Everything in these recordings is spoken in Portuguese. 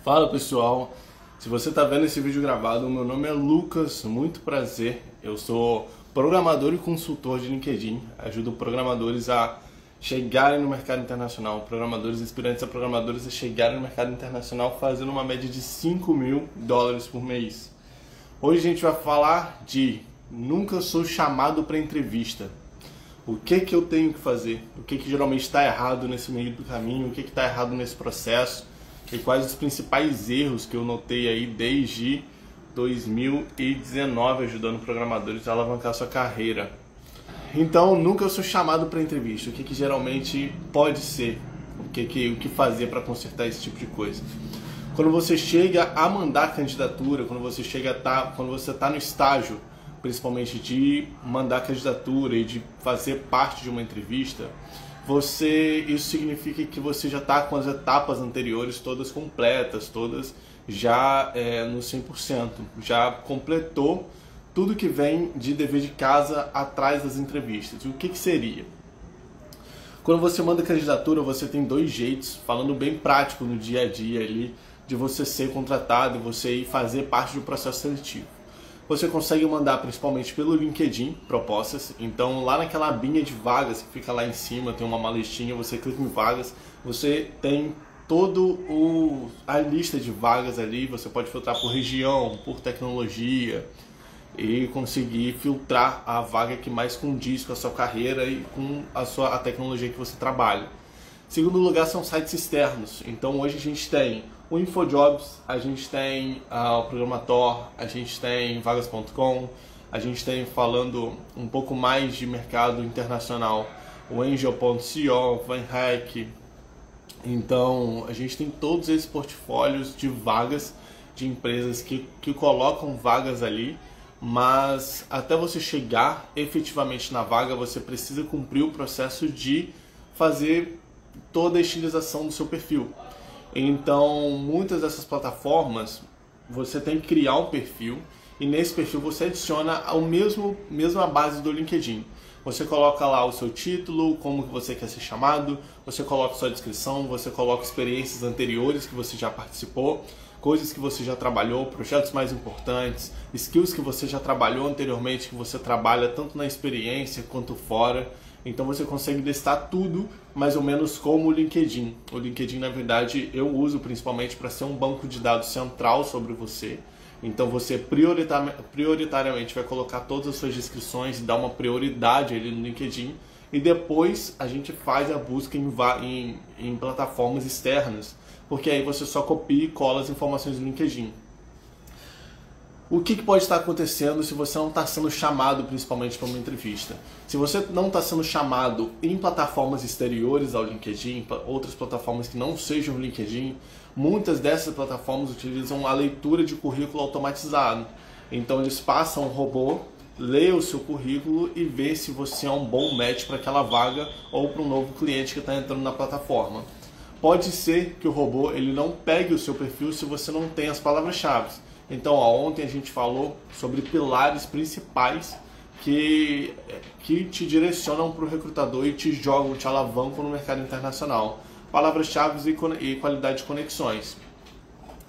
Fala pessoal, se você está vendo esse vídeo gravado, meu nome é Lucas, muito prazer. Eu sou programador e consultor de LinkedIn, ajudo programadores a chegarem no mercado internacional, programadores aspirantes a programadores a chegarem no mercado internacional fazendo uma média de $5.000 por mês. Hoje a gente vai falar de nunca sou chamado para entrevista. O que eu tenho que fazer? O que geralmente está errado nesse meio do caminho? O que está errado nesse processo? E quais os principais erros que eu notei aí desde 2019 ajudando programadores a alavancar sua carreira. Então, nunca sou chamado para entrevista. O que geralmente pode ser? O que fazer para consertar esse tipo de coisa? Quando você chega a mandar candidatura, quando você está no estágio, principalmente de mandar candidatura e de fazer parte de uma entrevista, isso significa que você já está com as etapas anteriores todas completas, todas já no 100%, já completou tudo que vem de dever de casa atrás das entrevistas. O que seria? Quando você manda candidatura, você tem dois jeitos, falando bem prático no dia a dia ali, de você ser contratado e você ir fazer parte do processo seletivo. Você consegue mandar principalmente pelo LinkedIn propostas, então lá naquela abinha de vagas que fica lá em cima, tem uma listinha, você clica em vagas, você tem a lista de vagas ali, você pode filtrar por região, por tecnologia e conseguir filtrar a vaga que mais condiz com a sua carreira e com a tecnologia que você trabalha. Segundo lugar são sites externos, então hoje a gente tem o InfoJobs, a gente tem o Programator, a gente tem Vagas.com, a gente tem, falando um pouco mais de mercado internacional, o Angel.co, o VanHack. Então a gente tem todos esses portfólios de vagas de empresas que colocam vagas ali, mas até você chegar efetivamente na vaga você precisa cumprir o processo de fazer toda a estilização do seu perfil. Então, muitas dessas plataformas, você tem que criar um perfil e nesse perfil você adiciona a mesma base do LinkedIn. Você coloca lá o seu título, como que você quer ser chamado, você coloca sua descrição, você coloca experiências anteriores que você já participou, coisas que você já trabalhou, projetos mais importantes, skills que você já trabalhou anteriormente, que você trabalha tanto na experiência quanto fora. Então você consegue listar tudo mais ou menos como o LinkedIn. O LinkedIn, na verdade, eu uso principalmente para ser um banco de dados central sobre você. Então você prioritariamente vai colocar todas as suas descrições e dar uma prioridade ali no LinkedIn. E depois a gente faz a busca em plataformas externas, porque aí você só copia e cola as informações do LinkedIn. O que pode estar acontecendo se você não está sendo chamado principalmente para uma entrevista? Se você não está sendo chamado em plataformas exteriores ao LinkedIn, outras plataformas que não sejam o LinkedIn, muitas dessas plataformas utilizam a leitura de currículo automatizado. Então eles passam um robô, lê o seu currículo e vê se você é um bom match para aquela vaga ou para um novo cliente que está entrando na plataforma. Pode ser que o robô ele não pegue o seu perfil se você não tem as palavras-chave. Então, ontem a gente falou sobre pilares principais que te direcionam para o recrutador e te jogam, te alavancam no mercado internacional. Palavras-chave e qualidade de conexões.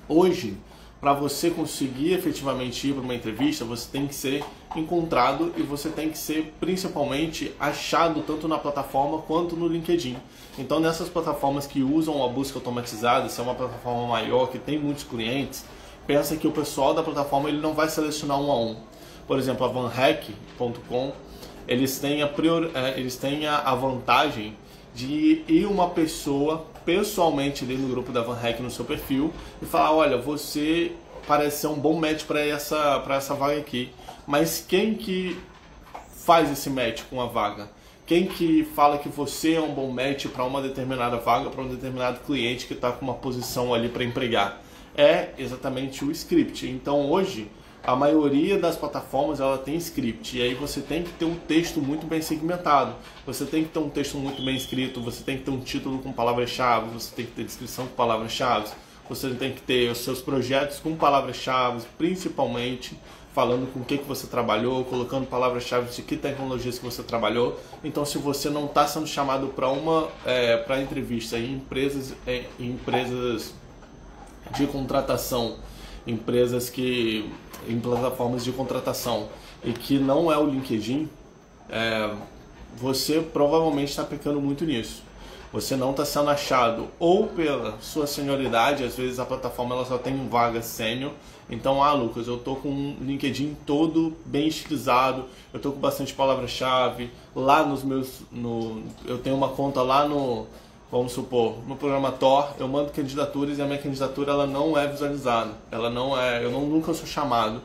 Hoje, para você conseguir efetivamente ir para uma entrevista, você tem que ser encontrado e você tem que ser principalmente achado tanto na plataforma quanto no LinkedIn. Então, nessas plataformas que usam a busca automatizada, se é uma plataforma maior, que tem muitos clientes, pensa que o pessoal da plataforma ele não vai selecionar um a um. Por exemplo, a VanHack.com, eles têm a vantagem de ir uma pessoa pessoalmente ali no grupo da VanHack no seu perfil e falar, olha, você parece ser um bom match para essa vaga aqui, mas quem que faz esse match com a vaga? Quem que fala que você é um bom match para uma determinada vaga, para um determinado cliente que está com uma posição ali para empregar? É exatamente o script. Então hoje a maioria das plataformas ela tem script e aí você tem que ter um texto muito bem segmentado, você tem que ter um texto muito bem escrito, você tem que ter um título com palavras-chave, você tem que ter descrição com palavras-chave, você tem que ter os seus projetos com palavras-chave, principalmente falando com o que você trabalhou, colocando palavras-chave de que tecnologias que você trabalhou. Então, se você não está sendo chamado para entrevista em empresas de contratação, em plataformas de contratação, e que não é o LinkedIn, você provavelmente está pecando muito nisso. Você não está sendo achado ou pela sua senioridade, às vezes a plataforma ela só tem vaga sênior. Então, Lucas, eu tô com um LinkedIn todo bem estilizado, eu tô com bastante palavra-chave, lá eu tenho uma conta lá vamos supor, no programa Tor, eu mando candidaturas e a minha candidatura ela não é visualizada, eu nunca sou chamado.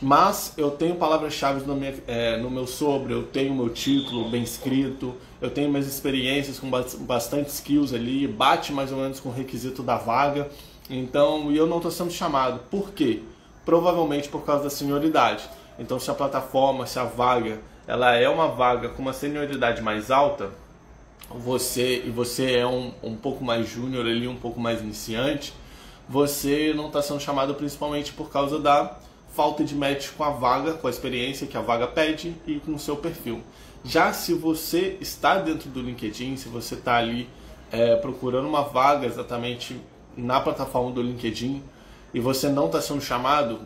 Mas eu tenho palavras-chave no meu sobre, eu tenho meu título bem escrito, eu tenho minhas experiências com bastante skills ali, bate mais ou menos com o requisito da vaga. Então, eu não estou sendo chamado. Por quê? Provavelmente por causa da senioridade. Então, se a vaga ela é uma vaga com uma senioridade mais alta, você é um pouco mais júnior ali, um pouco mais iniciante, você não está sendo chamado principalmente por causa da falta de match com a vaga, com a experiência que a vaga pede e com o seu perfil. Já se você está dentro do LinkedIn, se você está ali procurando uma vaga exatamente na plataforma do LinkedIn e você não está sendo chamado,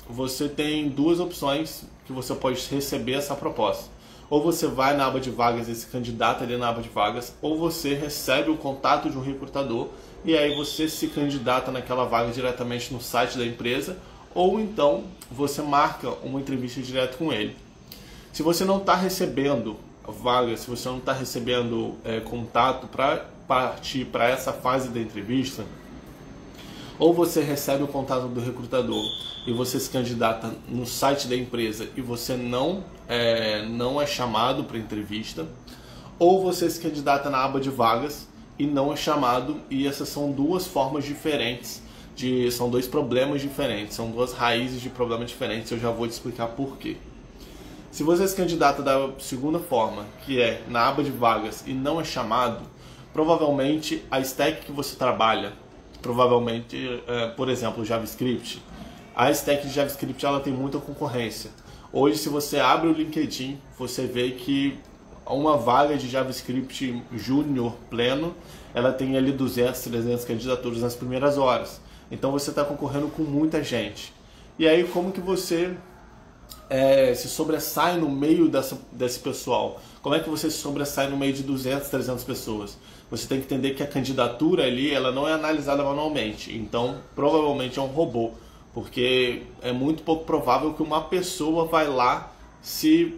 você tem duas opções que você pode receber essa proposta. Ou você vai na aba de vagas e se candidata ali na aba de vagas, ou você recebe o contato de um recrutador e aí você se candidata naquela vaga diretamente no site da empresa, ou então você marca uma entrevista direto com ele. Se você não está recebendo vaga, se você não está recebendo contato para partir para essa fase da entrevista, ou você recebe o contato do recrutador e você se candidata no site da empresa e você não é chamado para entrevista, ou você se candidata na aba de vagas e não é chamado, e essas são duas formas diferentes, são dois problemas diferentes, são duas raízes de problemas diferentes, eu já vou te explicar por quê. Se você se candidata da segunda forma, que é na aba de vagas e não é chamado, provavelmente a stack que você trabalha, por exemplo, JavaScript, a stack de JavaScript ela tem muita concorrência. Hoje, se você abre o LinkedIn, você vê que uma vaga de JavaScript Júnior pleno, ela tem ali 200, 300 candidaturas nas primeiras horas. Então você está concorrendo com muita gente. E aí como que você se sobressai no meio desse pessoal? Como é que você se sobressai no meio de 200, 300 pessoas? Você tem que entender que a candidatura ali ela não é analisada manualmente. Então provavelmente é um robô. Porque é muito pouco provável que uma pessoa vai lá se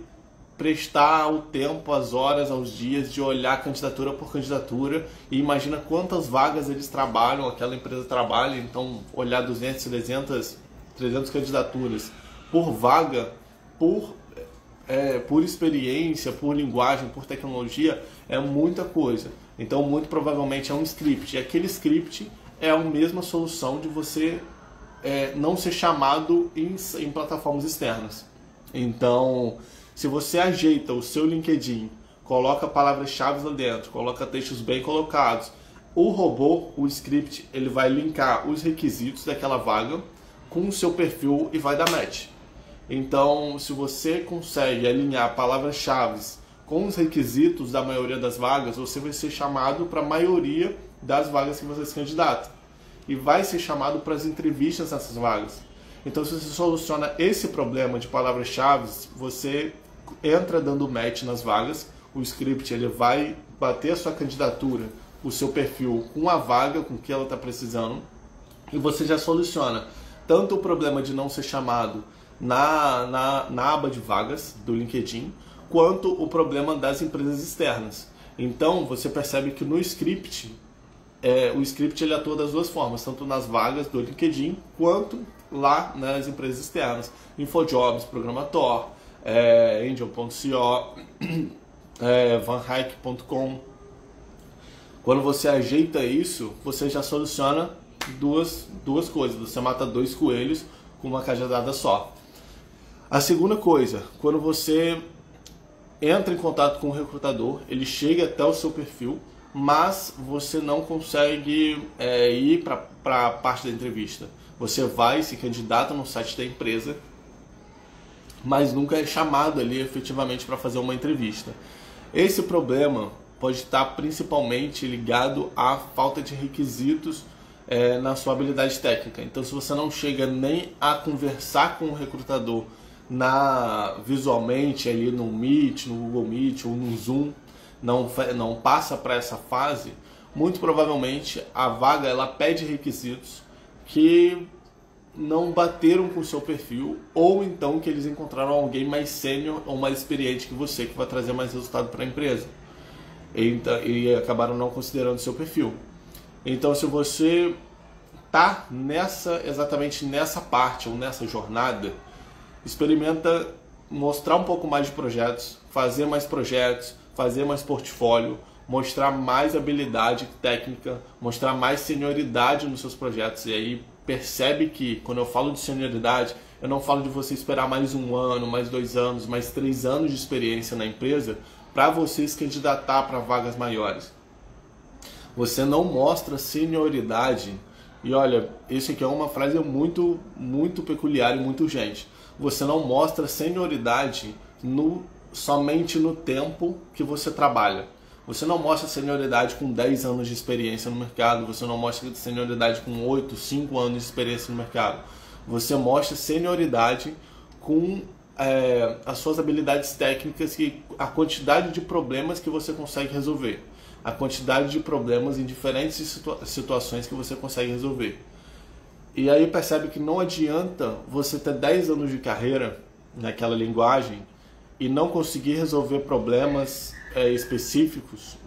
prestar o tempo, as horas, aos dias de olhar candidatura por candidatura e imagina quantas vagas eles trabalham, aquela empresa trabalha, então olhar 200, 300 candidaturas por vaga, por experiência, por linguagem, por tecnologia, é muita coisa. Então muito provavelmente é um script, e aquele script é a mesma solução de você não ser chamado em plataformas externas. Então, se você ajeita o seu LinkedIn, coloca palavras-chave lá dentro, coloca textos bem colocados, o robô, o script, ele vai linkar os requisitos daquela vaga com o seu perfil e vai dar match. Então, se você consegue alinhar palavras-chave com os requisitos da maioria das vagas, você vai ser chamado para a maioria das vagas que você se candidata. E vai ser chamado para as entrevistas nessas vagas. Então, se você soluciona esse problema de palavras-chave, você entra dando match nas vagas, o script ele vai bater a sua candidatura, o seu perfil com a vaga, com o que ela está precisando, e você já soluciona tanto o problema de não ser chamado na aba de vagas do LinkedIn, quanto o problema das empresas externas. Então, você percebe que no script, o script ele atua das duas formas, tanto nas vagas do LinkedIn, quanto lá nas empresas externas. InfoJobs, Programa Tor, Angel.co, vanhike.com. Quando você ajeita isso, você já soluciona duas coisas. Você mata dois coelhos com uma cajadada só. A segunda coisa, quando você entra em contato com o recrutador, ele chega até o seu perfil, mas você não consegue ir para a parte da entrevista. Você vai, se candidata no site da empresa, mas nunca é chamado ali efetivamente para fazer uma entrevista. Esse problema pode estar principalmente ligado à falta de requisitos na sua habilidade técnica. Então, se você não chega nem a conversar com o recrutador visualmente ali no Meet, no Google Meet ou no Zoom, não passa para essa fase, muito provavelmente a vaga ela pede requisitos que não bateram com o seu perfil, ou então que eles encontraram alguém mais sênior ou mais experiente que você, que vai trazer mais resultado para a empresa, e acabaram não considerando o seu perfil. Então, se você está exatamente nessa parte ou nessa jornada, experimenta mostrar um pouco mais de projetos, fazer mais portfólio, mostrar mais habilidade técnica, mostrar mais senioridade nos seus projetos. E aí percebe que quando eu falo de senioridade, eu não falo de você esperar mais 1 ano, mais 2 anos, mais 3 anos de experiência na empresa para você se candidatar para vagas maiores. Você não mostra senioridade. E olha, isso aqui é uma frase muito, muito peculiar e muito urgente. Você não mostra senioridade somente no tempo que você trabalha. Você não mostra senioridade com 10 anos de experiência no mercado. Você não mostra senioridade com 8, 5 anos de experiência no mercado. Você mostra senioridade com as suas habilidades técnicas e a quantidade de problemas que você consegue resolver. A quantidade de problemas em diferentes situações que você consegue resolver. E aí percebe que não adianta você ter 10 anos de carreira naquela linguagem e não conseguir resolver problemas específicos.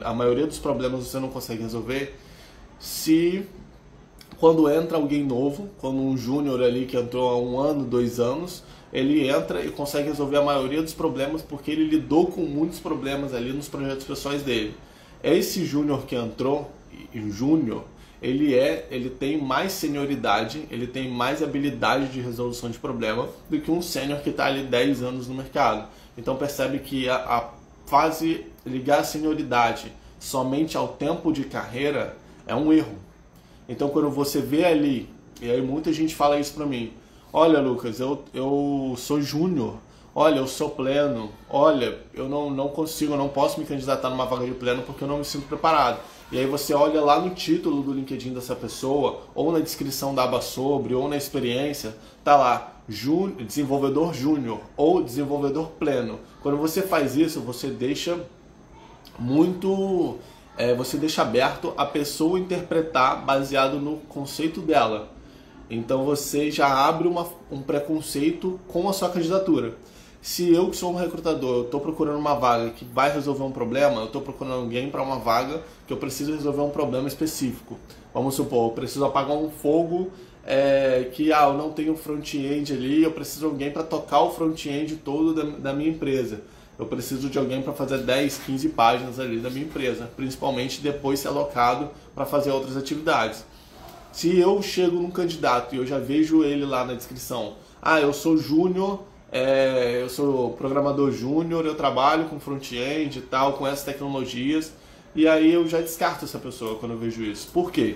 A maioria dos problemas você não consegue resolver se quando entra alguém novo, quando um júnior ali que entrou há 1 ano, 2 anos, ele entra e consegue resolver a maioria dos problemas porque ele lidou com muitos problemas ali nos projetos pessoais dele. Esse júnior que entrou, ele tem mais senioridade, ele tem mais habilidade de resolução de problema do que um sênior que está ali 10 anos no mercado. Então percebe que a fase ligar a senioridade somente ao tempo de carreira é um erro. Então quando você vê ali, e aí muita gente fala isso para mim, olha Lucas, eu sou júnior, olha, eu sou pleno, olha, eu não consigo, eu não posso me candidatar numa vaga de pleno porque eu não me sinto preparado. E aí você olha lá no título do LinkedIn dessa pessoa, ou na descrição da aba sobre, ou na experiência, tá lá, desenvolvedor júnior ou desenvolvedor pleno. Quando você faz isso, você deixa aberto a pessoa interpretar baseado no conceito dela. Então você já abre um preconceito com a sua candidatura. Se eu, que sou um recrutador, estou procurando uma vaga que vai resolver um problema, eu estou procurando alguém para uma vaga que eu preciso resolver um problema específico. Vamos supor, eu preciso apagar um fogo eu não tenho front-end ali, eu preciso de alguém para tocar o front-end todo da minha empresa. Eu preciso de alguém para fazer 10, 15 páginas ali da minha empresa, principalmente depois ser alocado para fazer outras atividades. Se eu chego num candidato e eu já vejo ele lá na descrição, eu sou júnior, eu sou programador júnior, eu trabalho com front-end e tal, com essas tecnologias, e aí eu já descarto essa pessoa quando eu vejo isso. Por quê?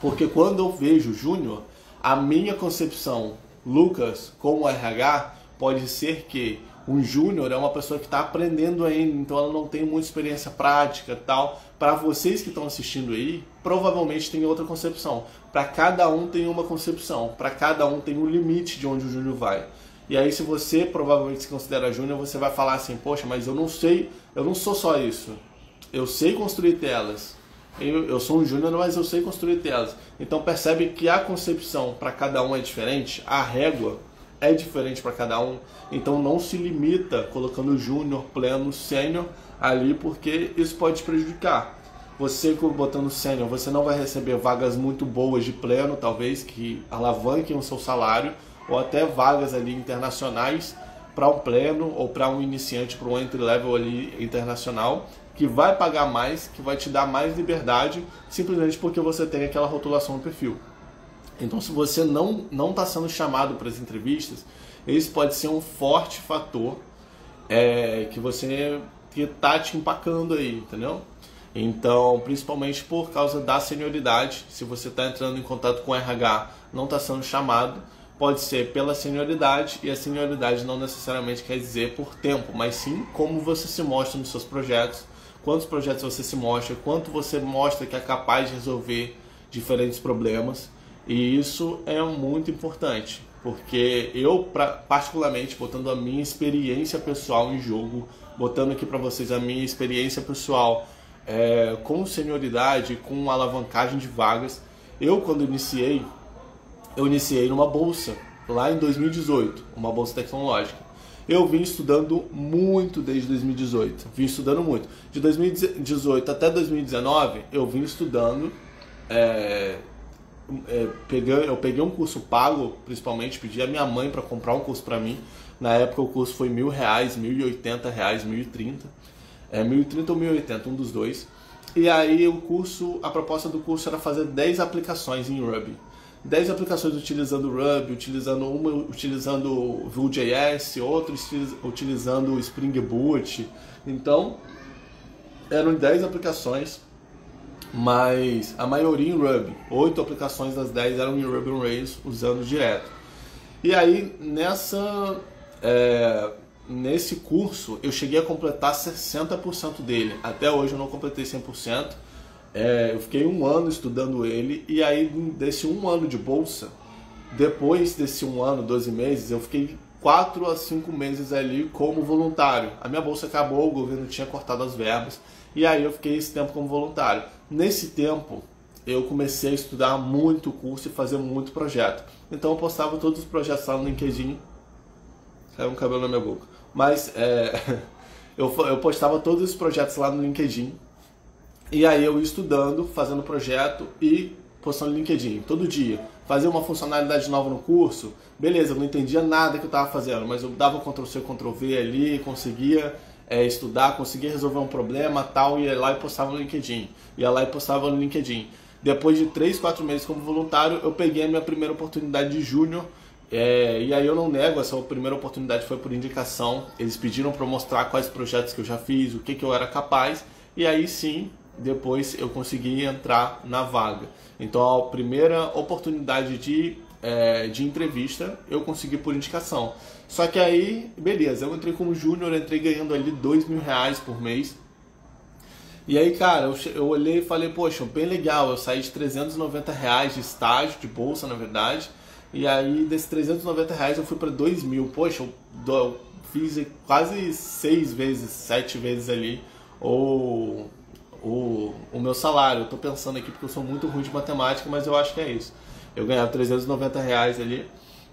Porque quando eu vejo júnior, a minha concepção, Lucas, como RH, pode ser que um júnior é uma pessoa que está aprendendo ainda, então ela não tem muita experiência prática e tal. Para vocês que estão assistindo aí, provavelmente tem outra concepção. Para cada um tem uma concepção, para cada um tem um limite de onde o júnior vai. E aí se você provavelmente se considera júnior, você vai falar assim, poxa, mas eu não sou só isso. Eu sei construir telas. Eu sou um júnior, mas eu sei construir telas. Então percebe que a concepção para cada um é diferente, a régua é diferente para cada um. Então não se limita colocando júnior, pleno, sênior ali, porque isso pode te prejudicar. Você botando sênior, você não vai receber vagas muito boas de pleno, talvez, que alavanquem o seu salário, ou até vagas ali internacionais para um pleno ou para um iniciante, para um entry level ali internacional, que vai pagar mais, que vai te dar mais liberdade, simplesmente porque você tem aquela rotulação no perfil. Então, se você não está sendo chamado para as entrevistas, esse pode ser um forte fator que está te empacando aí, entendeu? Então, principalmente por causa da senioridade, se você está entrando em contato com o RH, não está sendo chamado, pode ser pela senioridade, e a senioridade não necessariamente quer dizer por tempo, mas sim como você se mostra nos seus projetos, quantos projetos você se mostra, quanto você mostra que é capaz de resolver diferentes problemas. E isso é muito importante, porque eu, particularmente, botando a minha experiência pessoal em jogo, botando aqui para vocês a minha experiência pessoal com senioridade, com alavancagem de vagas, eu quando iniciei, eu iniciei numa bolsa, lá em 2018, uma bolsa tecnológica. Eu vim estudando muito desde 2018, vim estudando muito. De 2018 até 2019, eu vim estudando, eu peguei um curso pago, principalmente, pedi a minha mãe para comprar um curso para mim. Na época o curso foi R$1.000, R$1.080, R$1.030. 1.030 ou 1.080, um dos dois. E aí a proposta do curso era fazer 10 aplicações em Ruby. 10 aplicações utilizando Ruby, utilizando o Vue.js, outra utilizando o Spring Boot. Então, eram 10 aplicações, mas a maioria em Ruby. 8 aplicações das 10 eram em Ruby on Rails, usando direto. E aí, nesse curso, eu cheguei a completar 60% dele. Até hoje eu não completei 100%. Eu fiquei um ano estudando ele, e aí desse um ano de bolsa, depois desse um ano, 12 meses, eu fiquei 4 a 5 meses ali como voluntário. A minha bolsa acabou, o governo tinha cortado as verbas, e aí eu fiquei esse tempo como voluntário. Nesse tempo, eu comecei a estudar muito o curso e fazer muito projeto. Então eu postava todos os projetos lá no LinkedIn. Caiu um cabelo na minha boca. Mas eu postava todos os projetos lá no LinkedIn. E aí eu ia estudando, fazendo projeto e postando no LinkedIn todo dia. Fazia uma funcionalidade nova no curso, beleza, eu não entendia nada que eu estava fazendo, mas eu dava Ctrl+C, Ctrl+V ali, conseguia estudar, conseguia resolver um problema tal, ia lá e postava no LinkedIn. Depois de 3, 4 meses como voluntário, eu peguei a minha primeira oportunidade de júnior. E aí eu não nego, essa primeira oportunidade foi por indicação. Eles pediram para eu mostrar quais projetos que eu já fiz, o que eu era capaz, e aí sim, depois eu consegui entrar na vaga. Então a primeira oportunidade de entrevista eu consegui por indicação. Só que aí, beleza, eu entrei como júnior, entrei ganhando ali R$2.000 por mês. E aí, cara, eu olhei e falei, poxa, bem legal, eu saí de R$390 de estágio, de bolsa na verdade, e aí desses R$390 eu fui para R$2.000. Poxa, eu fiz quase 6 vezes, 7 vezes ali o meu salário. Eu tô pensando aqui porque eu sou muito ruim de matemática, mas eu acho que é isso. Eu ganhava R$390 ali,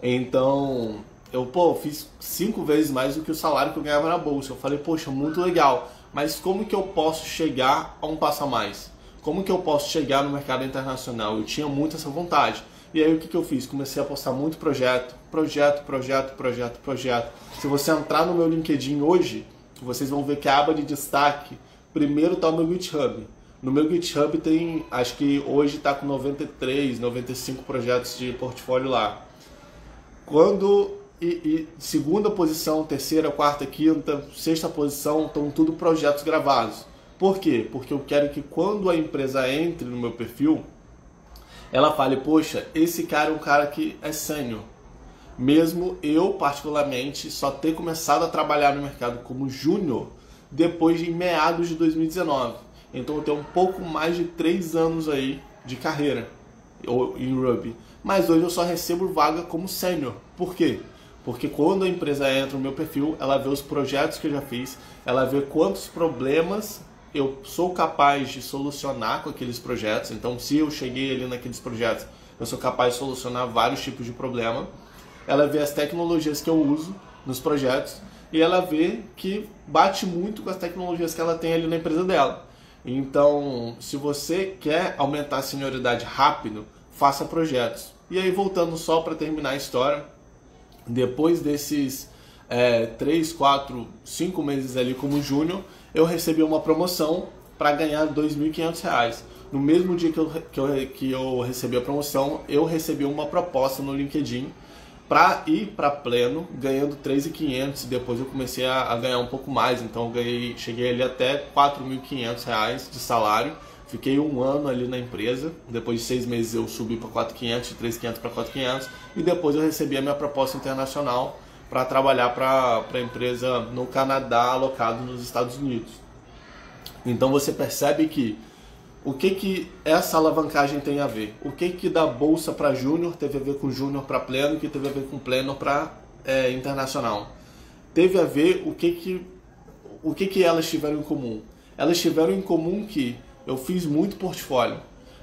então eu fiz 5 vezes mais do que o salário que eu ganhava na bolsa. Eu falei, poxa, muito legal, mas como que eu posso chegar a um passo a mais? Como que eu posso chegar no mercado internacional? Eu tinha muito essa vontade. E aí o que eu fiz? Comecei a postar muito projeto. Se você entrar no meu LinkedIn hoje, vocês vão ver que a aba de destaque, primeiro está o meu GitHub. No meu GitHub tem, acho que hoje está com 93, 95 projetos de portfólio lá. Segunda posição, terceira, quarta, quinta, sexta posição, estão tudo projetos gravados. Por quê? Porque eu quero que quando a empresa entre no meu perfil, ela fale, poxa, esse cara é um cara que é sênior. Mesmo eu, particularmente, só ter começado a trabalhar no mercado como júnior depois de meados de 2019. Então eu tenho um pouco mais de 3 anos aí de carreira em Ruby. Mas hoje eu só recebo vaga como sênior. Por quê? Porque quando a empresa entra no meu perfil, ela vê os projetos que eu já fiz, ela vê quantos problemas eu sou capaz de solucionar com aqueles projetos. Então, se eu cheguei ali naqueles projetos, eu sou capaz de solucionar vários tipos de problema. Ela vê as tecnologias que eu uso nos projetos e ela vê que bate muito com as tecnologias que ela tem ali na empresa dela. Então, se você quer aumentar a senioridade rápido, faça projetos. E aí, voltando só para terminar a história, depois desses 3, 4, 5 meses ali como júnior, eu recebi uma promoção para ganhar R$2.500. No mesmo dia que eu recebi a promoção, eu recebi uma proposta no LinkedIn para ir para pleno, ganhando R$3.500. Depois eu comecei a ganhar um pouco mais, então eu cheguei ali até R$4.500 de salário. Fiquei 1 ano ali na empresa, depois de 6 meses eu subi para 4.500, de 3.500 para 4.500 e depois eu recebi a minha proposta internacional para trabalhar para a empresa no Canadá, alocado nos Estados Unidos. Então você percebe que o que essa alavancagem tem a ver? O que da bolsa para júnior teve a ver com júnior para pleno, que teve a ver com pleno para internacional? Teve a ver o que elas tiveram em comum? Elas tiveram em comum que eu fiz muito portfólio.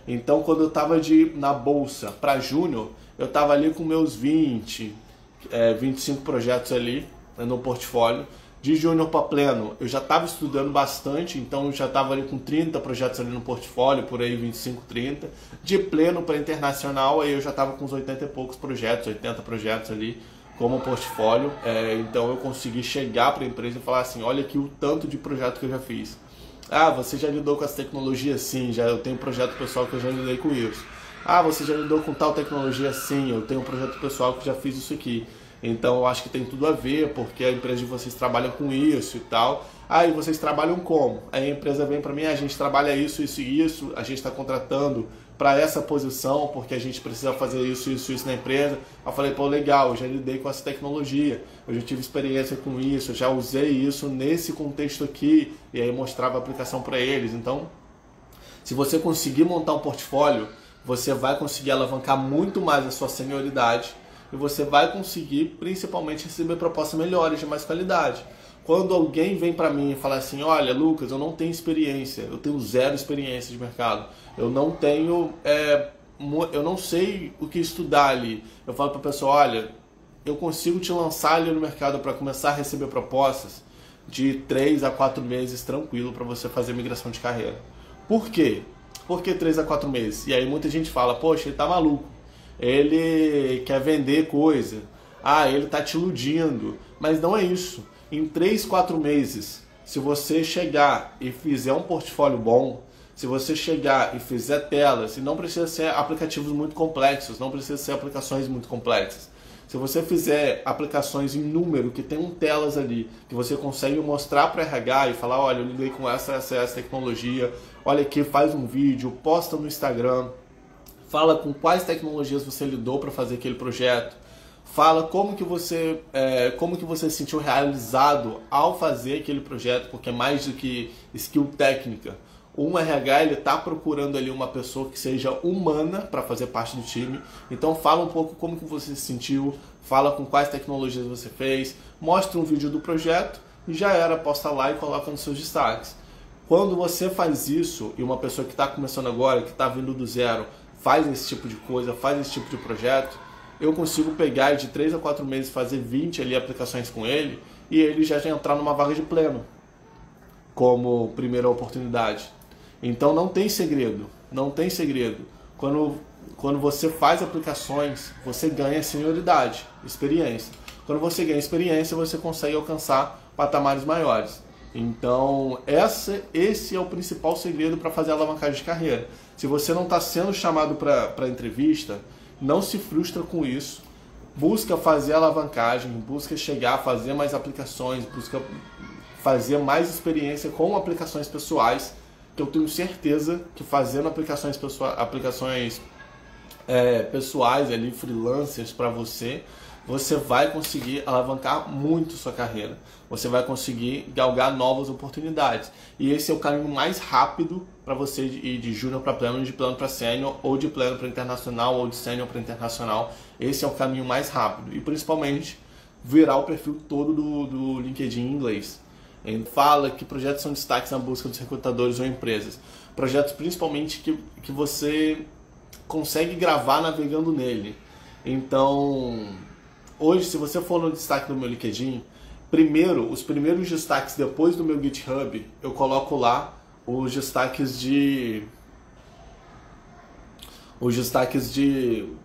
Então quando eu estava na bolsa para júnior, eu estava ali com meus 25 projetos ali no portfólio. De júnior para pleno, eu já estava estudando bastante, então eu já estava ali com 30 projetos ali no portfólio, por aí 25, 30. De pleno para internacional, aí eu já estava com uns 80 e poucos projetos, 80 projetos ali como portfólio. Então eu consegui chegar para a empresa e falar assim, olha aqui o tanto de projeto que eu já fiz. Ah, você já lidou com as tecnologias? Sim, eu tenho um projeto pessoal que eu já lidei com isso. Ah, você já lidou com tal tecnologia? Sim, eu tenho um projeto pessoal que já fiz isso aqui. Então eu acho que tem tudo a ver, porque a empresa de vocês trabalha com isso e tal. Ah, e vocês trabalham como? Aí a empresa vem para mim, a gente trabalha isso, isso e isso, a gente está contratando para essa posição, porque a gente precisa fazer isso, isso, isso na empresa. Eu falei, pô, legal, eu já lidei com essa tecnologia, eu já tive experiência com isso, eu já usei isso nesse contexto aqui, e aí mostrava a aplicação para eles. Então, se você conseguir montar um portfólio, você vai conseguir alavancar muito mais a sua senioridade, e você vai conseguir principalmente receber propostas melhores, de mais qualidade. Quando alguém vem para mim e fala assim, olha Lucas, eu não tenho experiência, eu tenho 0 experiência de mercado, eu não tenho, eu não sei o que estudar ali. Eu falo para a pessoa, olha, eu consigo te lançar ali no mercado para começar a receber propostas de 3 a 4 meses tranquilo para você fazer migração de carreira. Por quê? Por que 3 a 4 meses? E aí muita gente fala, poxa, ele tá maluco. Ele quer vender coisa, ele está te iludindo, mas não é isso. Em 3, 4 meses, se você chegar e fizer um portfólio bom, se você chegar e fizer telas, e não precisa ser aplicativos muito complexos, não precisa ser aplicações muito complexas, se você fizer aplicações em número, que tem telas ali, que você consegue mostrar para RH e falar, olha, eu lidei com essa tecnologia, olha aqui, faz um vídeo, posta no Instagram, fala com quais tecnologias você lidou para fazer aquele projeto, fala como que você se sentiu realizado ao fazer aquele projeto, porque é mais do que skill técnica. Um RH ele está procurando ali uma pessoa que seja humana para fazer parte do time. Então fala um pouco como que você se sentiu, fala com quais tecnologias você fez, mostra um vídeo do projeto e já era, posta lá e coloca nos seus destaques. Quando você faz isso e uma pessoa que está começando agora, que está vindo do zero, faz esse tipo de coisa, faz esse tipo de projeto, eu consigo pegar de 3 a 4 meses, fazer 20 ali aplicações com ele e ele já entrar numa vaga de pleno como primeira oportunidade. Então não tem segredo, não tem segredo. Quando você faz aplicações, você ganha senioridade, experiência. Quando você ganha experiência, você consegue alcançar patamares maiores. Então esse é o principal segredo para fazer a alavancagem de carreira. Se você não está sendo chamado para entrevista, não se frustra com isso. Busca fazer a alavancagem, busca chegar a fazer mais aplicações, busca fazer mais experiência com aplicações pessoais, que eu tenho certeza que fazendo aplicações pessoais ali, freelancers para você, você vai conseguir alavancar muito sua carreira. Você vai conseguir galgar novas oportunidades. E esse é o caminho mais rápido para você ir de júnior para pleno, de pleno para sênior, ou de pleno para internacional, ou de sênior para internacional. Esse é o caminho mais rápido. E principalmente virar o perfil todo do LinkedIn em inglês. Ele fala que projetos são destaques na busca dos recrutadores ou empresas. Projetos principalmente que você consegue gravar navegando nele. Então, hoje, se você for no destaque do meu LinkedIn, os primeiros destaques depois do meu GitHub, eu coloco lá os destaques de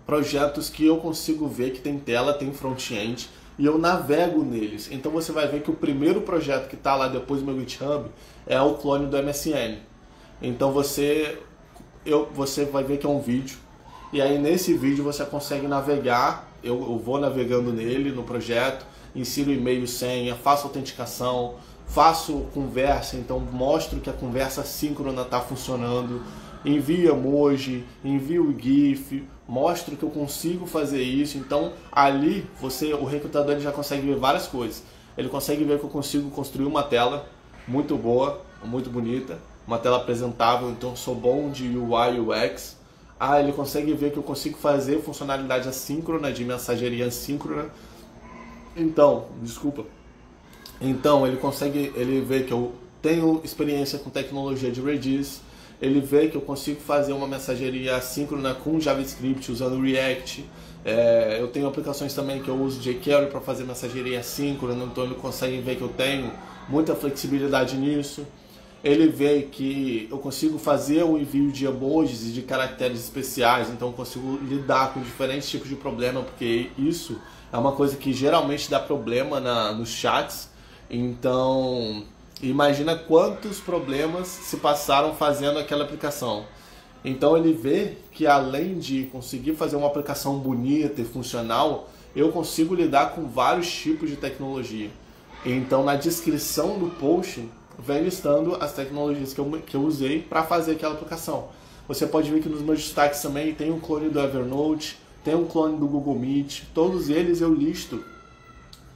projetos que eu consigo ver que tem tela, tem front-end, e eu navego neles. Então você vai ver que o primeiro projeto que está lá depois do meu GitHub é o clone do MSN. Então você vai ver que é um vídeo, e aí nesse vídeo você consegue navegar. Eu vou navegando nele, no projeto, insiro e-mail, senha, faço autenticação, faço conversa, então mostro que a conversa síncrona está funcionando, envio emoji, envio GIF, mostro que eu consigo fazer isso. Então ali o recrutador ele já consegue ver várias coisas. Ele consegue ver que eu consigo construir uma tela muito boa, muito bonita, uma tela apresentável, então eu sou bom de UI UX. Ele consegue ver que eu consigo fazer funcionalidade assíncrona, de mensageria assíncrona. Então ele vê que eu tenho experiência com tecnologia de Redis, ele vê que eu consigo fazer uma mensageria assíncrona com JavaScript usando React. Eu tenho aplicações também que eu uso jQuery para fazer mensageria assíncrona, então ele consegue ver que eu tenho muita flexibilidade nisso. Ele vê que eu consigo fazer o envio de emojis e de caracteres especiais, então eu consigo lidar com diferentes tipos de problema, porque isso é uma coisa que geralmente dá problema nos chats. Então, imagina quantos problemas se passaram fazendo aquela aplicação. Então ele vê que além de conseguir fazer uma aplicação bonita e funcional, eu consigo lidar com vários tipos de tecnologia. Então na descrição do post vem listando as tecnologias que eu usei para fazer aquela aplicação. Você pode ver que nos meus destaques também tem um clone do Evernote, tem um clone do Google Meet, todos eles eu listo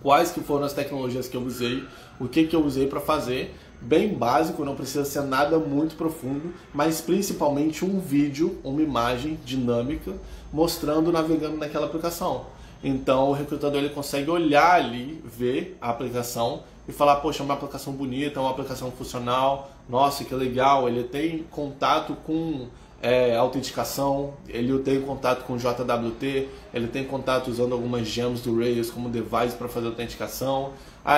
quais que foram as tecnologias que eu usei, o que eu usei para fazer, bem básico, não precisa ser nada muito profundo, mas principalmente um vídeo, uma imagem dinâmica, mostrando, navegando naquela aplicação. Então o recrutador ele consegue olhar ali, ver a aplicação e falar, poxa, é uma aplicação bonita, é uma aplicação funcional, nossa, que legal, ele tem contato com autenticação, ele tem contato com JWT, ele tem contato usando algumas gems do Rails como device para fazer autenticação,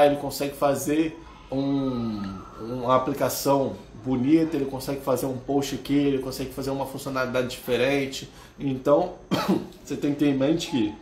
ele consegue fazer uma aplicação bonita, ele consegue fazer um post aqui, ele consegue fazer uma funcionalidade diferente. Então você tem que ter em mente que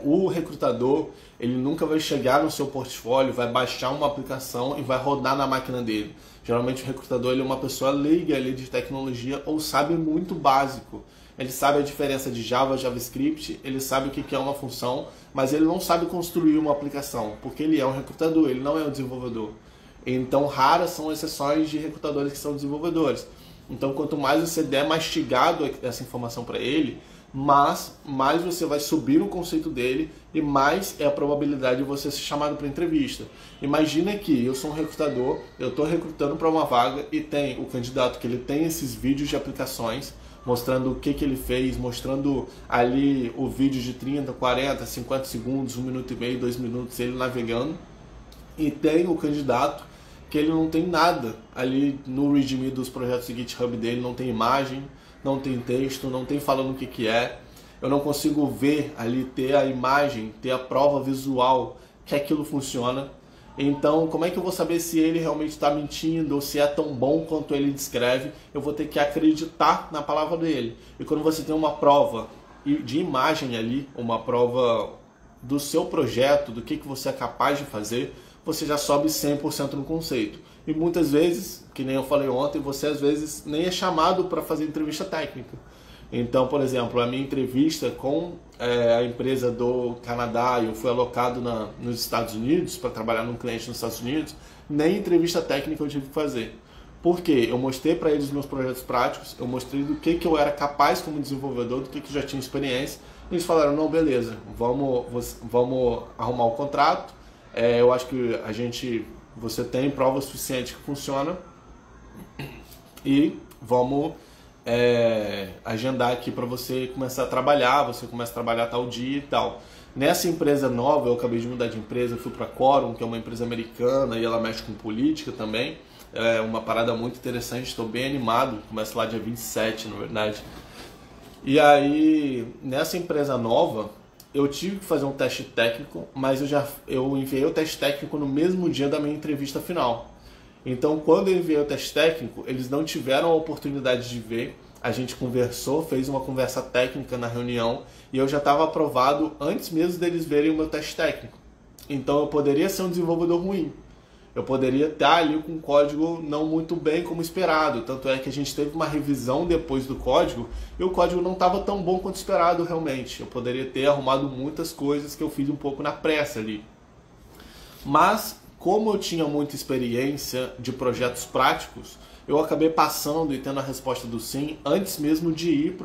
o recrutador ele nunca vai chegar no seu portfólio, vai baixar uma aplicação e vai rodar na máquina dele. Geralmente o recrutador ele é uma pessoa leiga ali de tecnologia ou sabe muito básico. Ele sabe a diferença de Java e JavaScript, ele sabe o que é uma função, mas ele não sabe construir uma aplicação, porque ele é um recrutador, ele não é um desenvolvedor. Então raras são exceções de recrutadores que são desenvolvedores. Então quanto mais você der mastigado essa informação para ele, mais você vai subir no conceito dele e mais é a probabilidade de você ser chamado para entrevista. Imagina que eu sou um recrutador, eu estou recrutando para uma vaga e tem o candidato que ele tem esses vídeos de aplicações mostrando o que ele fez, mostrando ali o vídeo de 30, 40, 50 segundos, 1 minuto e meio, 2 minutos, ele navegando. E tem o candidato que ele não tem nada ali no README dos projetos de GitHub dele, não tem imagem, não tem texto, não tem falando o que é. Eu não consigo ver ali, ter a imagem, ter a prova visual que aquilo funciona. Então, como é que eu vou saber se ele realmente está mentindo ou se é tão bom quanto ele descreve? Eu vou ter que acreditar na palavra dele. E quando você tem uma prova de imagem ali, uma prova do seu projeto, do que você é capaz de fazer, você já sobe 100% no conceito. E muitas vezes, que nem eu falei ontem, você às vezes nem é chamado para fazer entrevista técnica. Então, por exemplo, a minha entrevista com a empresa do Canadá, eu fui alocado nos Estados Unidos para trabalhar num cliente nos Estados Unidos, nem entrevista técnica eu tive que fazer. Por quê? Eu mostrei para eles meus projetos práticos, eu mostrei do que eu era capaz como desenvolvedor, do que eu já tinha experiência, e eles falaram, não, beleza, vamos arrumar o contrato, eu acho que você tem prova suficiente que funciona, e vamos agendar aqui para você começar a trabalhar, você começa a trabalhar tal dia e tal. Nessa empresa nova, eu acabei de mudar de empresa, eu fui para a Quorum, que é uma empresa americana e ela mexe com política também. É uma parada muito interessante, estou bem animado, começa lá dia 27, na verdade. E aí, nessa empresa nova, eu tive que fazer um teste técnico, mas eu enviei o teste técnico no mesmo dia da minha entrevista final. Então, quando eu enviei o teste técnico, eles não tiveram a oportunidade de ver. A gente conversou, fez uma conversa técnica na reunião e eu já estava aprovado antes mesmo deles verem o meu teste técnico. Então, eu poderia ser um desenvolvedor ruim. Eu poderia estar ali com um código não muito bem como esperado. Tanto é que a gente teve uma revisão depois do código e o código não estava tão bom quanto esperado realmente. Eu poderia ter arrumado muitas coisas que eu fiz um pouco na pressa ali. Mas como eu tinha muita experiência de projetos práticos, eu acabei passando e tendo a resposta do sim antes mesmo de ir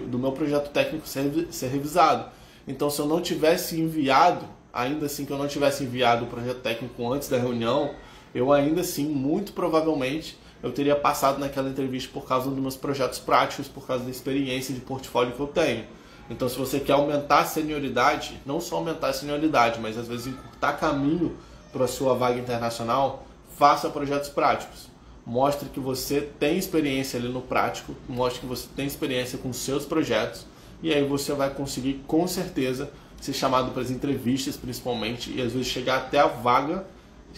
do meu projeto técnico ser revisado. Então, se eu não tivesse enviado, ainda assim que eu não tivesse enviado o projeto técnico antes da reunião, eu ainda assim, muito provavelmente, eu teria passado naquela entrevista por causa dos meus projetos práticos, por causa da experiência de portfólio que eu tenho. Então, se você quer aumentar a senioridade, não só aumentar a senioridade, mas às vezes encurtar caminho para a sua vaga internacional, faça projetos práticos. Mostre que você tem experiência ali no prático, mostre que você tem experiência com seus projetos, e aí você vai conseguir, com certeza, ser chamado para as entrevistas, principalmente, e às vezes chegar até a vaga,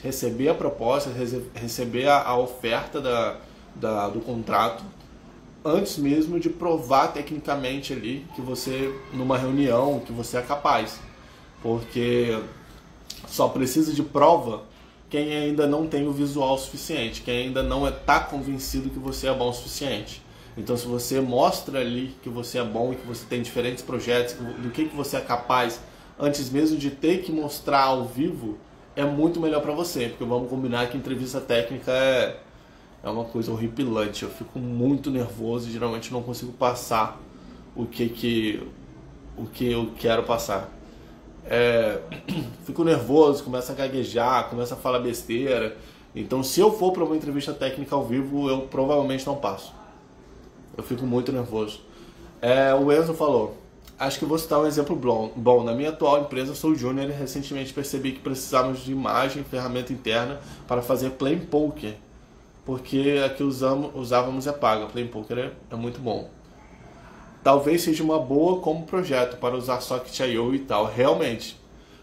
receber a proposta, receber a oferta do contrato, antes mesmo de provar tecnicamente ali que você, numa reunião, que você é capaz. Porque só precisa de prova quem ainda não tem o visual suficiente, quem ainda não está convencido que você é bom o suficiente. Então, se você mostra ali que você é bom e que você tem diferentes projetos, do que você é capaz, antes mesmo de ter que mostrar ao vivo, é muito melhor para você. Porque vamos combinar que entrevista técnica é uma coisa horripilante. Eu fico muito nervoso e geralmente não consigo passar o que eu quero passar. Fico nervoso, começo a gaguejar, começo a falar besteira. Então, se eu for para uma entrevista técnica ao vivo, eu provavelmente não passo. Eu fico muito nervoso. O Enzo falou: acho que vou citar um exemplo bom. Na minha atual empresa, sou júnior e recentemente percebi que precisávamos de imagem e ferramenta interna para fazer Play Poker, porque a que usávamos é paga. Play Poker é muito bom. Talvez seja uma boa como projeto para usar Socket.io e tal. Realmente,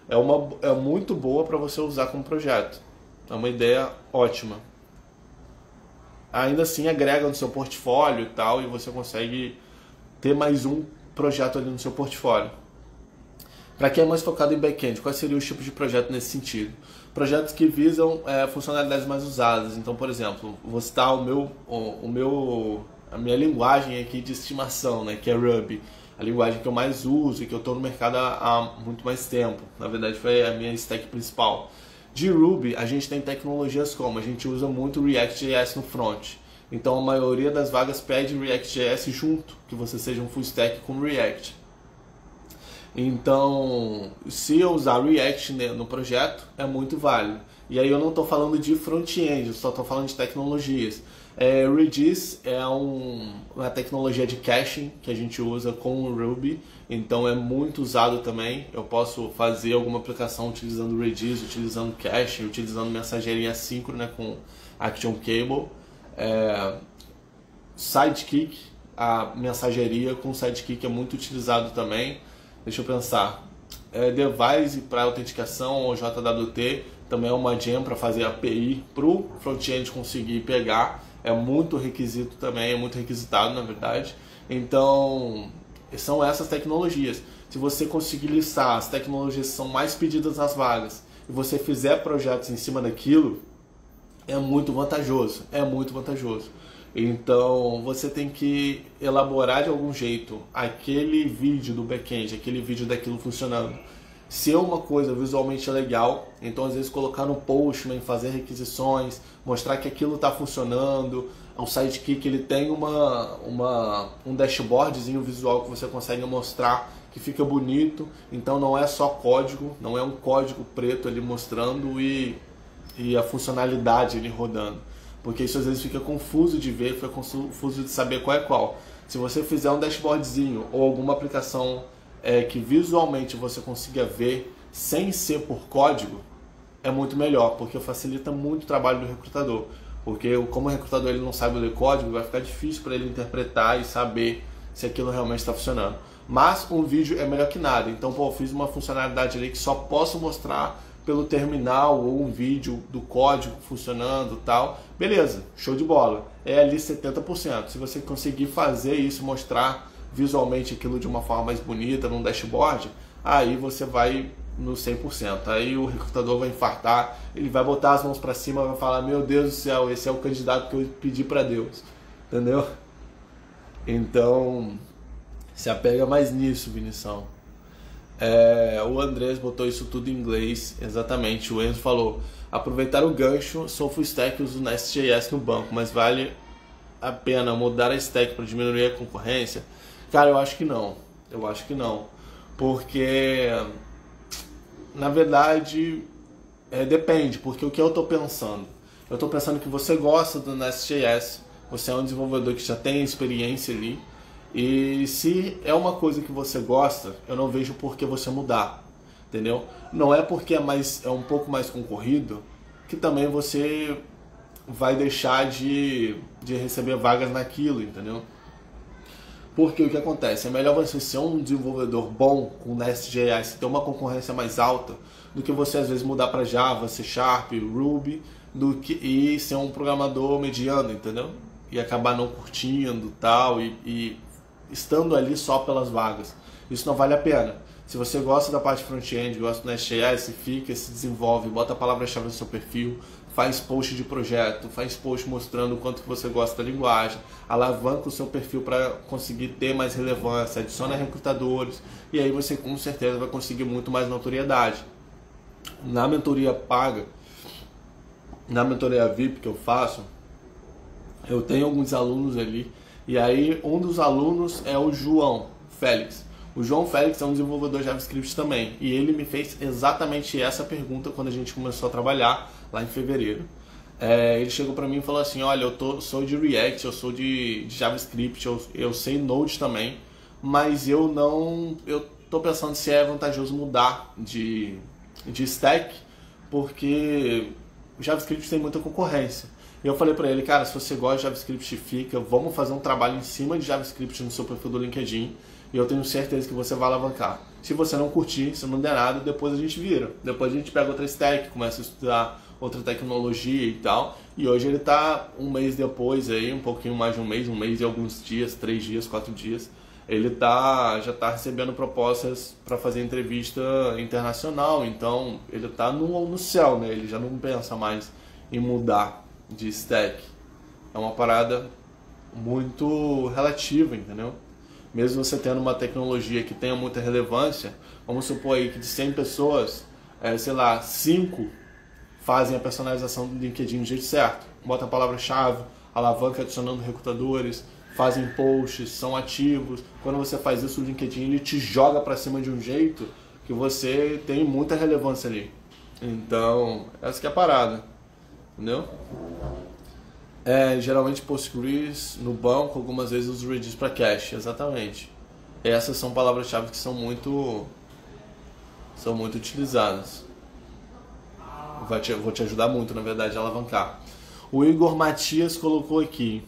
é muito boa para você usar como projeto. É uma ideia ótima. Ainda assim, agrega no seu portfólio e tal, e você consegue ter mais um projeto ali no seu portfólio. Para quem é mais focado em back-end, quais seriam os tipos de projeto nesse sentido? Projetos que visam funcionalidades mais usadas. Então, por exemplo, vou citar a minha linguagem aqui de estimação, né, que é Ruby. A linguagem que eu mais uso e que eu estou no mercado há muito mais tempo. Na verdade, foi a minha stack principal. De Ruby, a gente tem tecnologias como, a gente usa muito React.js no front. Então, a maioria das vagas pede React.js junto, que você seja um full stack com React. Então, se eu usar React no projeto, é muito válido. E aí eu não estou falando de front-end, eu só estou falando de tecnologias. Redis é uma tecnologia de caching que a gente usa com o Ruby, então é muito usado também. Eu posso fazer alguma aplicação utilizando Redis, utilizando caching, utilizando mensageria assíncrona com Action Cable. Sidekick, a mensageria com Sidekick é muito utilizado também. Deixa eu pensar. Device para autenticação, ou JWT, também é uma gem para fazer API para o front-end conseguir pegar. É muito requisito também, é muito requisitado na verdade. Então, são essas tecnologias. Se você conseguir listar as tecnologias que são mais pedidas nas vagas e você fizer projetos em cima daquilo, é muito vantajoso, é muito vantajoso. Então, você tem que elaborar de algum jeito aquele vídeo do back-end, aquele vídeo daquilo funcionando. Se é uma coisa visualmente legal, então às vezes colocar no Postman, fazer requisições, mostrar que aquilo está funcionando. O Sidekick ele tem um dashboardzinho visual que você consegue mostrar que fica bonito. Então não é só código, não é um código preto ali mostrando e a funcionalidade ali rodando. Porque isso às vezes fica confuso de ver, fica confuso de saber qual é qual. Se você fizer um dashboardzinho ou alguma aplicação que visualmente você consiga ver sem ser por código, é muito melhor, porque facilita muito o trabalho do recrutador. Porque como o recrutador ele não sabe ler código, vai ficar difícil para ele interpretar e saber se aquilo realmente está funcionando. Mas um vídeo é melhor que nada. Então, eu fiz uma funcionalidade ali que só posso mostrar pelo terminal ou um vídeo do código funcionando e tal. Beleza, show de bola. É ali 70%. Se você conseguir fazer isso, mostrar visualmente aquilo de uma forma mais bonita, num dashboard, aí você vai no 100%. Aí o recrutador vai infartar, ele vai botar as mãos para cima e vai falar: meu Deus do céu, esse é o candidato que eu pedi para Deus. Entendeu? Então, se apega mais nisso, Vinição. O Andrés botou isso tudo em inglês, exatamente. O Enzo falou: aproveitar o gancho, sou full stack e uso Nest.js no banco, mas vale a pena mudar a stack para diminuir a concorrência? Cara, eu acho que não. Eu acho que não. Porque, na verdade, depende. Porque o que eu estou pensando? Eu estou pensando que você gosta do Nest.js, você é um desenvolvedor que já tem experiência ali. E se é uma coisa que você gosta, eu não vejo por que você mudar, entendeu? Não é porque é um pouco mais concorrido que também você vai deixar de receber vagas naquilo, entendeu? Porque o que acontece? É melhor você ser um desenvolvedor bom com Nest.js e ter uma concorrência mais alta do que você às vezes mudar para Java, C Sharp, Ruby e ser um programador mediano, entendeu? E acabar não curtindo tal e estando ali só pelas vagas. Isso não vale a pena. Se você gosta da parte front-end, gosta do Nest.js, fica, se desenvolve, bota a palavra-chave no seu perfil, faz post de projeto, faz post mostrando o quanto que você gosta da linguagem, alavanca o seu perfil para conseguir ter mais relevância, adiciona recrutadores, e aí você com certeza vai conseguir muito mais notoriedade. Na mentoria paga, na mentoria VIP que eu faço, eu tenho alguns alunos ali, e aí um dos alunos é o João Félix. O João Félix é um desenvolvedor JavaScript também, e ele me fez exatamente essa pergunta quando a gente começou a trabalhar lá em fevereiro. Ele chegou para mim e falou assim: olha, sou de React, eu sou de JavaScript, eu sei Node também, mas eu tô pensando se é vantajoso mudar de stack, porque o JavaScript tem muita concorrência. E eu falei para ele: cara, se você gosta de JavaScript, vamos fazer um trabalho em cima de JavaScript no seu perfil do LinkedIn, e eu tenho certeza que você vai alavancar. Se você não curtir, se não der nada, depois a gente vira. Depois a gente pega outra stack, começa a estudar outra tecnologia e tal. E hoje ele está um mês depois, aí, um pouquinho mais de um mês e alguns dias, 3 dias, 4 dias. Ele já está recebendo propostas para fazer entrevista internacional. Então ele está no céu, né? Ele já não pensa mais em mudar de stack. É uma parada muito relativa, entendeu? Mesmo você tendo uma tecnologia que tenha muita relevância, vamos supor aí que de 100 pessoas, 5 fazem a personalização do LinkedIn do jeito certo. Bota a palavra-chave, alavanca adicionando recrutadores, fazem posts, são ativos. Quando você faz isso, o LinkedIn ele te joga para cima de um jeito que você tem muita relevância ali. Então, essa que é a parada, entendeu? Geralmente Postgres no banco, algumas vezes uso Redis para cache, exatamente. Essas são palavras-chave que são muito utilizadas. Vou te ajudar muito, na verdade, a alavancar. O Igor Matias colocou aqui: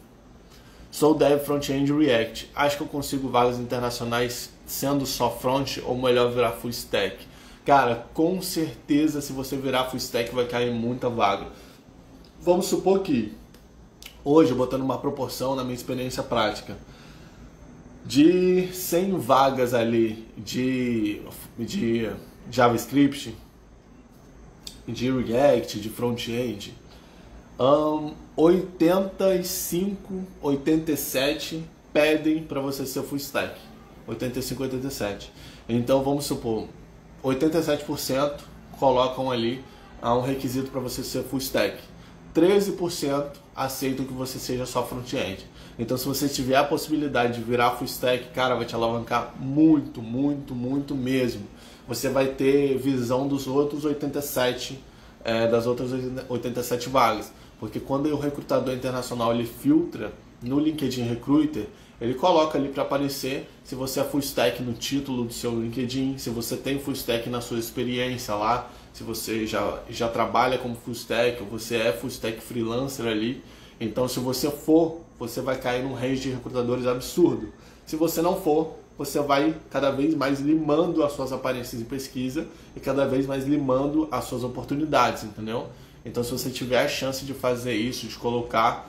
sou dev front-end React. Acho que eu consigo vagas internacionais sendo só front, ou melhor virar full stack? Cara, com certeza se você virar full stack vai cair muita vaga. Vamos supor que hoje, eu botando uma proporção na minha experiência prática, de 100 vagas ali de JavaScript, de React, de front-end, 85, 87 pedem para você ser full stack. 85, 87. Então vamos supor, 87% colocam ali um requisito para você ser full stack. 13% aceitam que você seja só front-end. Então se você tiver a possibilidade de virar full stack, cara, vai te alavancar muito, muito, muito mesmo. Você vai ter visão dos outros 87, das outras 87 vagas. Porque quando o recrutador internacional ele filtra no LinkedIn Recruiter, ele coloca ali para aparecer se você é full stack no título do seu LinkedIn, se você tem full stack na sua experiência lá, se você já trabalha como full stack, ou você é full stack freelancer ali. Então se você for, você vai cair num range de recrutadores absurdo. Se você não for, você vai cada vez mais limando as suas aparências em pesquisa e cada vez mais limando as suas oportunidades, entendeu? Então se você tiver a chance de fazer isso, de colocar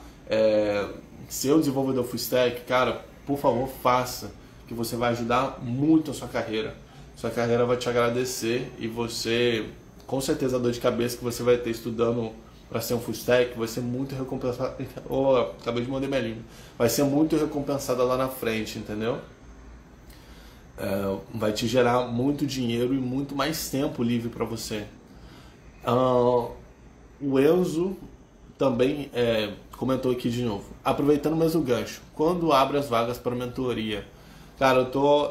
ser um desenvolvedor full stack, cara, por favor faça, que você vai ajudar muito a sua carreira. Sua carreira vai te agradecer e você, com certeza a dor de cabeça que você vai ter estudando para ser um full stack vai ser muito recompensada. Acabei de morder minha língua. Vai ser muito recompensada lá na frente, entendeu? vai te gerar muito dinheiro e muito mais tempo livre para você. O Enzo também comentou aqui de novo, aproveitando o mesmo gancho, quando abre as vagas para mentoria? Cara,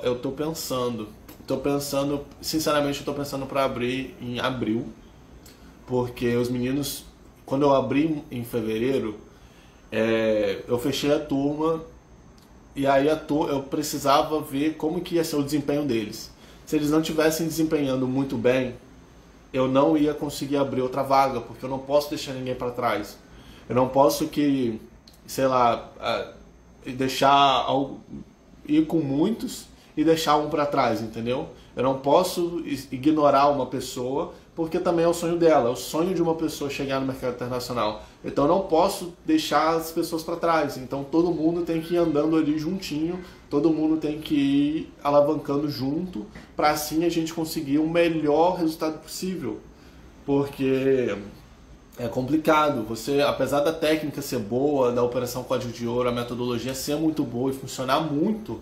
eu tô pensando, sinceramente eu tô pensando para abrir em abril, porque os meninos, quando eu abri em fevereiro, eu fechei a turma e aí eu precisava ver como que ia ser o desempenho deles. Se eles não estivessem desempenhando muito bem, eu não ia conseguir abrir outra vaga, porque eu não posso deixar ninguém para trás. Eu não posso sei lá, deixar ir com muitos e deixar um para trás, entendeu? Eu não posso ignorar uma pessoa, porque também é o sonho dela, é o sonho de uma pessoa chegar no mercado internacional. Então eu não posso deixar as pessoas para trás. Então todo mundo tem que ir andando ali juntinho, todo mundo tem que ir alavancando junto, para assim a gente conseguir o melhor resultado possível. Porque é complicado. Você, apesar da técnica ser boa, da operação Código de Ouro, a metodologia ser muito boa e funcionar muito,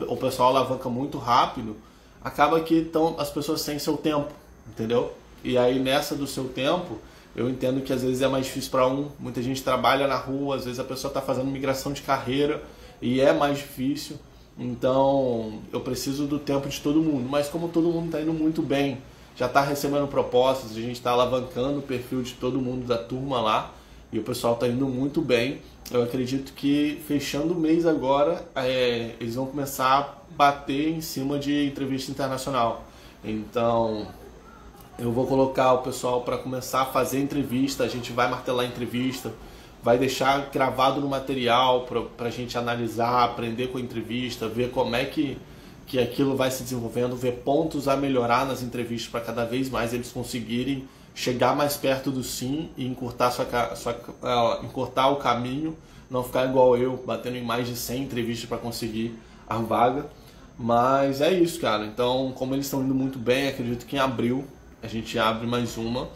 o pessoal alavanca muito rápido, acaba que as pessoas têm seu tempo, entendeu? E aí nessa do seu tempo, eu entendo que às vezes é mais difícil para muita gente trabalha na rua, às vezes a pessoa está fazendo migração de carreira e é mais difícil, então eu preciso do tempo de todo mundo, mas como todo mundo está indo muito bem, já está recebendo propostas, a gente está alavancando o perfil de todo mundo da turma lá e o pessoal está indo muito bem. Eu acredito que fechando o mês agora, eles vão começar a bater em cima de entrevista internacional. Então eu vou colocar o pessoal para começar a fazer entrevista, a gente vai martelar a entrevista, vai deixar gravado no material para a gente analisar, aprender com a entrevista, ver como é que aquilo vai se desenvolvendo, ver pontos a melhorar nas entrevistas para cada vez mais eles conseguirem chegar mais perto do sim e encurtar o caminho, não ficar igual eu, batendo em mais de 100 entrevistas para conseguir a vaga. Mas é isso, cara. Então, como eles estão indo muito bem, acredito que em abril a gente abre mais uma.